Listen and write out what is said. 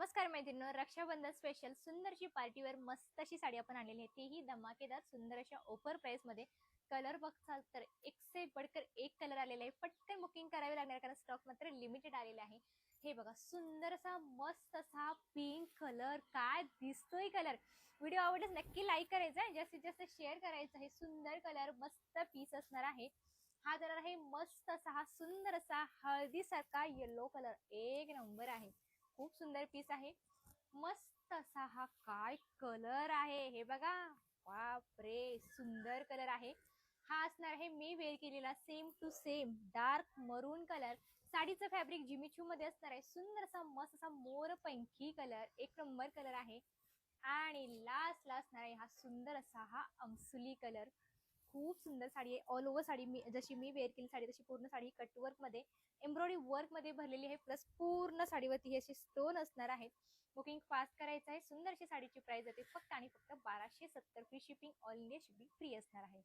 नमस्कार मैत्रिणींनो, रक्षाबंधन स्पेशल सुंदरशी पार्टीवर मस्त अशी साडी आपण आणलेली आहे, तीही धमाकेदार सुंदर अशा ऑफर प्राइस मध्ये। कलर बघाल तर एक से बढ़कर एक कलर आलेला आहे। पटकन बुकिंग करावी लागणार कारण स्टॉक मात्र लिमिटेड आलेला आहे। हे बघा, सुंदर असा मस्त असा पिंक कलर, काय दिसतोय कलर। व्हिडिओ आवडल्यास नक्की लाईक करायचा आहे, जास्तीत जास्त शेअर करायचं आहे। सुंदर कलर, मस्त पीस असणार आहे। हा कलर आहे मस्त असा, हा सुंदर असा हळदी सारखा येलो कलर, एक नंबर आहे। खूप सुंदर पीस आहे, मस्त असा हा काय कलर आहे हे बघा। बाप रे, सुंदर कलर आहे। हा असणार आहे मी वेअर केलेला सेम टू सेम डार्क मरून कलर। साडीचं फॅब्रिक जिमिचू मध्ये असणार आहे। सुंदर असा मस्त असा मोर पंखी कलर, एक नंबर कलर आहे। आणि लास्ट असणार आहे हा सुंदर असा हा अंसुली कलर। खूप सुंदर साडी आहे। ऑल ओव्हर साडी मी जशी मी वेअर केली साडी तशी पूर्ण साडी कटवर्क मध्ये एम्ब्रॉयडरी वर्क मध्ये भरलेली आहे। प्लस पूर्ण साडीवरती असे स्टोन असणार आहेत। बुकिंग फास्ट करायचं आहे। सुंदर अशी साडीची प्राइस आहे फक्त आणि फक्त 1270। Free shipping, all India shipping free असणार आहे।